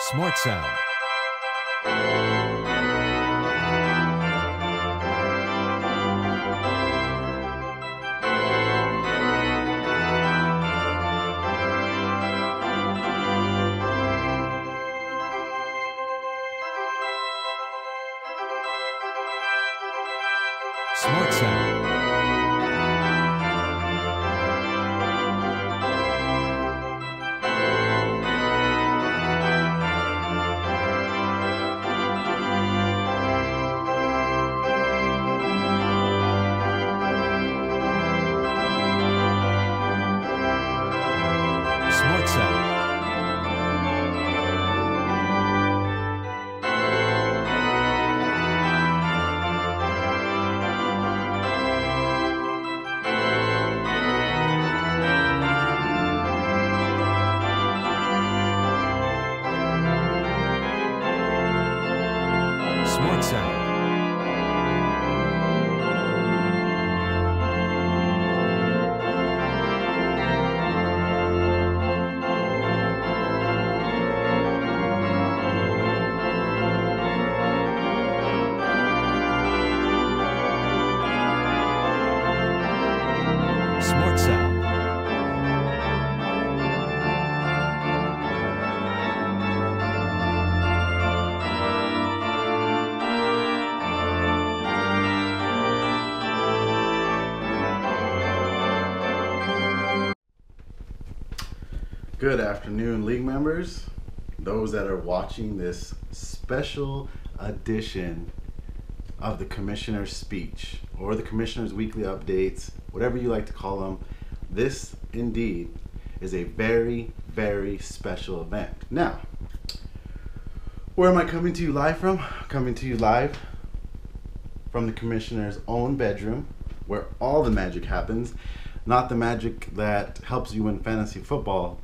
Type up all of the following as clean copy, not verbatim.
Smart Sound. Smart Sound. Smart Sound. Smart Sound. Smart Sound. Good afternoon, league members. Those that are watching this special edition of the Commissioner's Speech or the Commissioner's Weekly Updates, whatever you like to call them, this indeed is a very, very special event. Now, where am I coming to you live from? Coming to you live from the Commissioner's own bedroom, where all the magic happens. Not the magic that helps you win fantasy football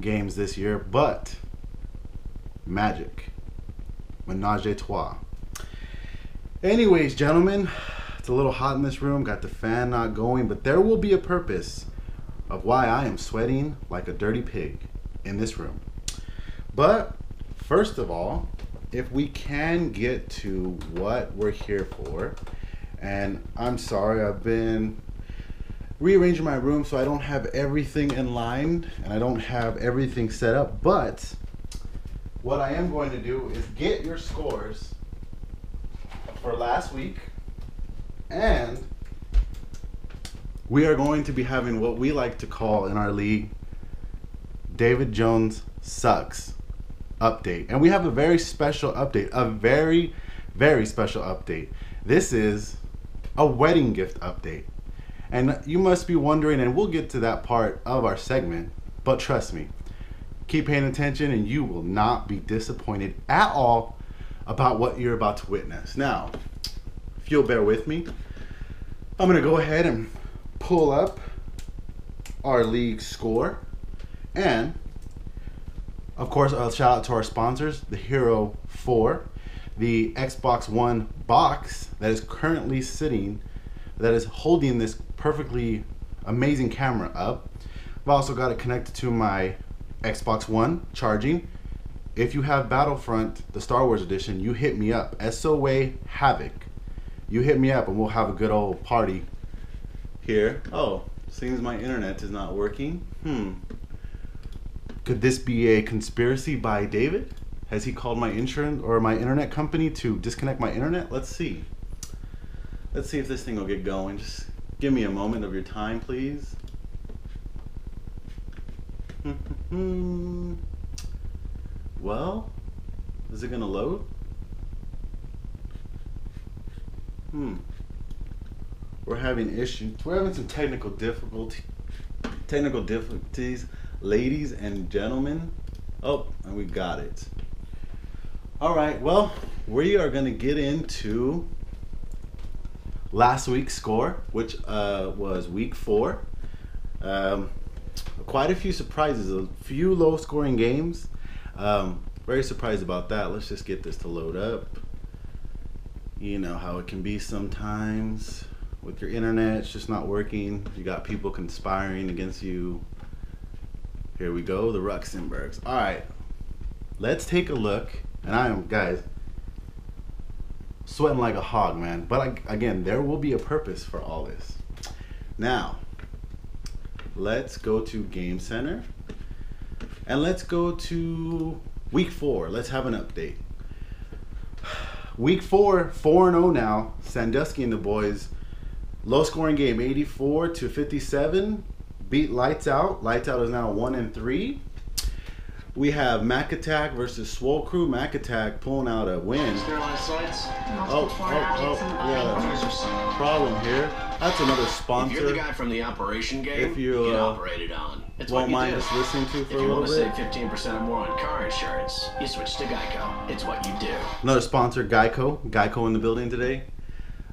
games this year, but magic. Menage a trois. Anyways, gentlemen, it's a little hot in this room. Got the fan not going, but there will be a purpose of why I am sweating like a dirty pig in this room. But first of all, if we can get to what we're here for, and I'm sorry, I've been rearranging my room so I don't have everything in line and I don't have everything set up, but what I am going to do is get your scores for last week, and we are going to be having what we like to call in our league David Jones Sucks update. And we have a very special update, a very, very special update. This is a wedding gift update. And you must be wondering, and we'll get to that part of our segment, but trust me, keep paying attention and you will not be disappointed at all about what you're about to witness. Now, if you'll bear with me, I'm going to go ahead and pull up our league score. And, of course, I'll shout out to our sponsors, the Hero 4, the Xbox One box that is currently sitting, that is holding this perfectly amazing camera up. I've also got it connected to my Xbox One charging. If you have Battlefront, the Star Wars edition, you hit me up. SOA Havoc. You hit me up and we'll have a good old party here. Oh, seems my internet is not working. Could this be a conspiracy by David? Has he called my insurance or my internet company to disconnect my internet? Let's see. Let's see if this thing will get going. Just give me a moment of your time, please. Well, is it gonna load? We're having issues. We're having some technical difficulties, ladies and gentlemen. Oh, and we got it. All right, well, we are gonna get into last week's score, which was week 4. Quite a few surprises, a few low scoring games. Very surprised about that. Let's just get this to load up. You know how it can be sometimes with your internet. It's just not working. You got people conspiring against you. Here we go, the Ruxenbergs. All right, let's take a look. And I am, guys, sweating like a hog, man. But again, there will be a purpose for all this. Now, let's go to Game Center. And let's go to week 4. Let's have an update. Week 4, 4-0 now. Sandusky and the boys. Low scoring game, 84-57. Beat Lights Out. Lights Out is now 1-3. We have Mac Attack versus Swole Crew. Mac Attack pulling out a win. Oh, yeah. Problem here. That's another sponsor. If you're the guy from the operation game, if you get operated on. It's won't what you mind do. us listening to for a If you little want to bit. save 15% or more on car insurance, you switch to Geico. It's what you do. Another sponsor, Geico. Geico in the building today.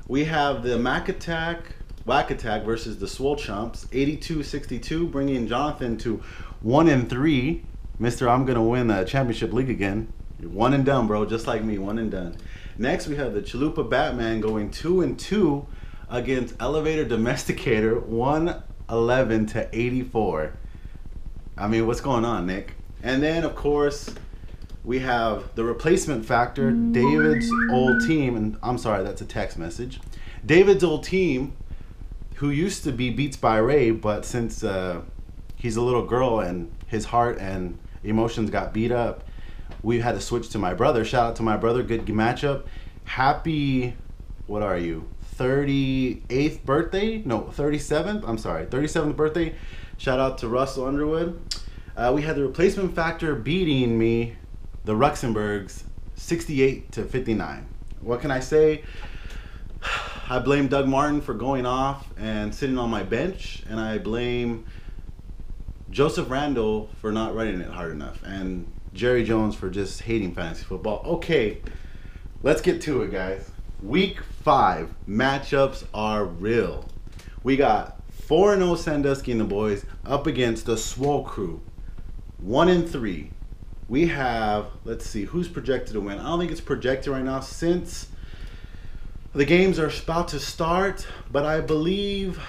We have the Mac Attack, Whack Attack versus the Swole Chumps. 82-62, bringing Jonathan to 1-3. Mr. I'm gonna win the championship league again. You're one and done, bro. Just like me, one and done. Next, we have the Chalupa Batman going 2-2 against Elevator Domesticator, 111-84. I mean, what's going on, Nick? And then, of course, we have the replacement factor, David's old team, and I'm sorry, that's a text message. David's old team, who used to be Beats by Ray, but since he's a little girl and his heart and emotions got beat up, we had to switch to my brother. Shout out to my brother, good matchup. Happy, what are you, 38th birthday? No, 37th, I'm sorry, 37th birthday. Shout out to Russell Underwood. We had the replacement factor beating me, the Ruxenbergs, 68-59. What can I say? I blame Doug Martin for going off and sitting on my bench, and I blame Joseph Randall for not running it hard enough, and Jerry Jones for just hating fantasy football. Okay, let's get to it, guys. Week 5 matchups are real. We got 4-0 Sandusky and the boys up against the Swole Crew, 1-3. We have, let's see, who's projected to win? I don't think it's projected right now since the games are about to start, but I believe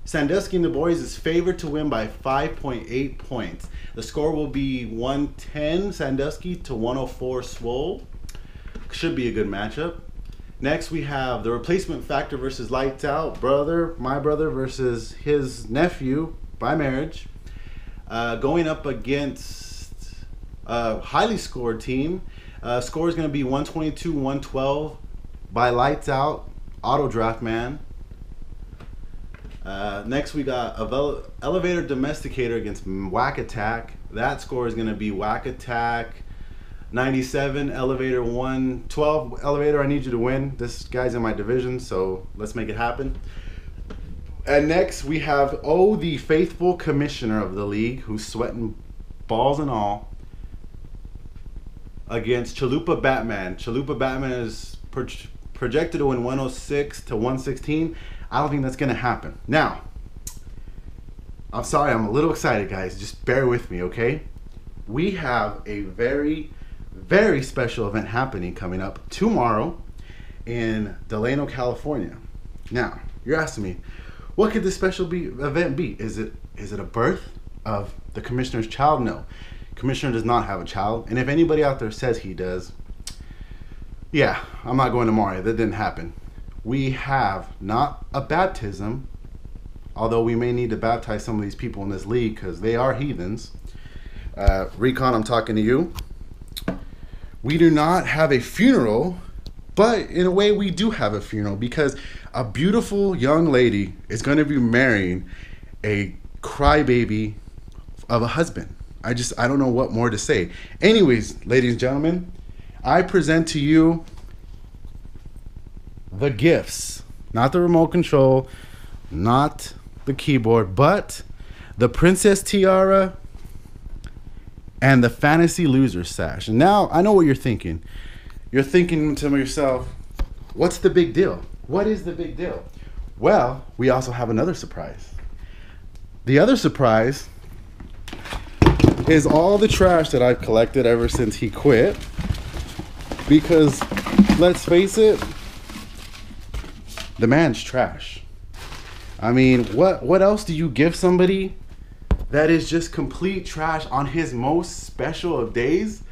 Sandusky and the boys is favored to win by 5.8 points. The score will be 110 Sandusky to 104 Swole. Should be a good matchup. Next, we have the replacement factor versus Lights Out. My brother versus his nephew by marriage. Going up against a highly scored team. Score is going to be 122-112 by Lights Out, Auto Draft Man. Next, we got Elevator Domesticator against Whack Attack. That score is going to be Whack Attack 97, Elevator 112. Elevator, I need you to win. This guy's in my division, so let's make it happen. And next, we have the faithful commissioner of the league, who's sweating balls and all, against Chalupa Batman. Chalupa Batman is projected to win 106-116. I don't think that's going to happen. Now, I'm sorry, I'm a little excited, guys. Just bear with me, okay? We have a very, very special event happening coming up tomorrow in Delano, California. Now, you're asking me, what could this special event be? Is it a birth of the commissioner's child? No. Commissioner does not have a child. And if anybody out there says he does, yeah, I'm not going tomorrow. That didn't happen. We have not a baptism, although we may need to baptize some of these people in this league because they are heathens. Recon, I'm talking to you. We do not have a funeral, but in a way we do have a funeral because a beautiful young lady is going to be marrying a crybaby of a husband. I don't know what more to say. Anyways, ladies and gentlemen, I present to you the gifts, not the remote control, not the keyboard, but the princess tiara and the fantasy loser sash. And now I know what you're thinking. You're thinking to yourself, what's the big deal? What is the big deal? Well, we also have another surprise. The other surprise is all the trash that I've collected ever since he quit. Because let's face it, the man's trash. I mean, what else do you give somebody that is just complete trash on his most special of days,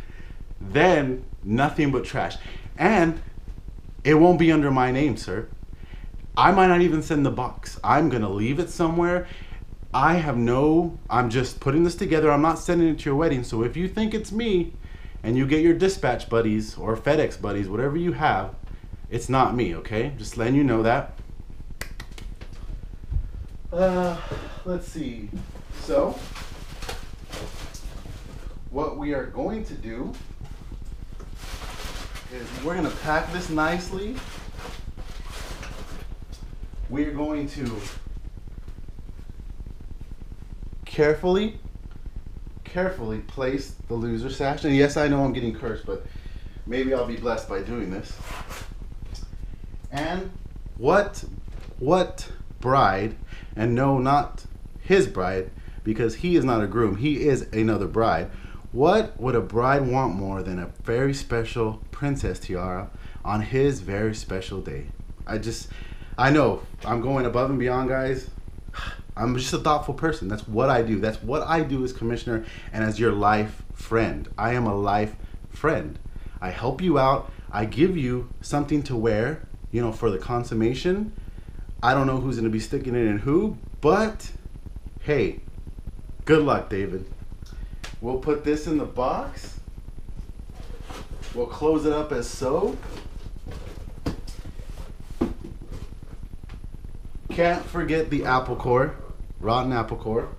then nothing but trash. And it won't be under my name, sir. I might not even send the box. I'm gonna leave it somewhere. I'm just putting this together. I'm not sending it to your wedding. So if you think it's me and you get your dispatch buddies or FedEx buddies, whatever you have, it's not me, okay? Just letting you know that. Let's see. So, what we are going to do is we're going to pack this nicely. We're going to carefully place the loser sash. And yes, I know I'm getting cursed, but maybe I'll be blessed by doing this. And what bride, and no, not his bride, because he is not a groom, he is another bride. What would a bride want more than a very special princess tiara on his very special day? I know I'm going above and beyond, guys. I'm just a thoughtful person. That's what I do. That's what I do as commissioner and as your life friend. I am a life friend. I help you out. I give you something to wear, you know, for the consummation. I don't know who's going to be sticking it in who, but hey, good luck, David. We'll put this in the box. We'll close it up as so. Can't forget the apple core, rotten apple core.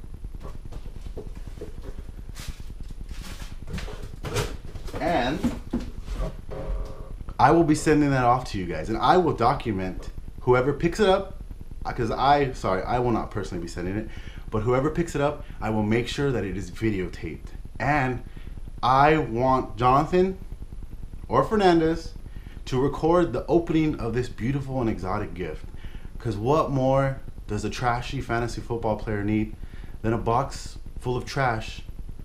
And I will be sending that off to you guys, and I will document whoever picks it up, because I will not personally be sending it, but whoever picks it up, I will make sure that it is videotaped. And I want Jonathan or Fernandez to record the opening of this beautiful and exotic gift. Because what more does a trashy fantasy football player need than a box full of trash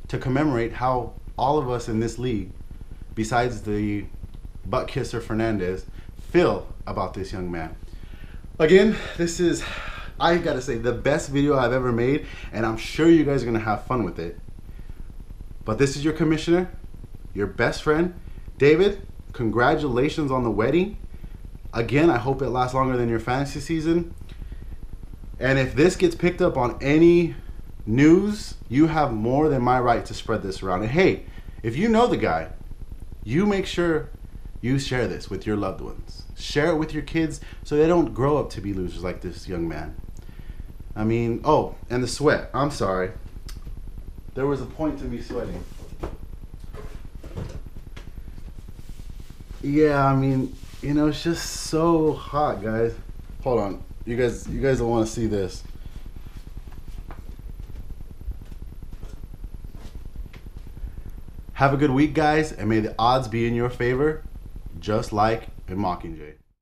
to commemorate how all of us in this league, besides the butt kisser Fernandez, feel about this young man. Again, this is, I gotta say, the best video I've ever made, and I'm sure you guys are gonna have fun with it. But this is your commissioner, your best friend, David. Congratulations on the wedding. Again, I hope it lasts longer than your fantasy season. And if this gets picked up on any news, you have more than my right to spread this around. And hey, if you know the guy, you make sure you share this with your loved ones. Share it with your kids so they don't grow up to be losers like this young man. I mean, oh, and the sweat. I'm sorry. There was a point to me sweating. Yeah, I mean, you know, it's just so hot, guys. Hold on. You guys don't want to see this. Have a good week, guys, and may the odds be in your favor, just like in Mockingjay.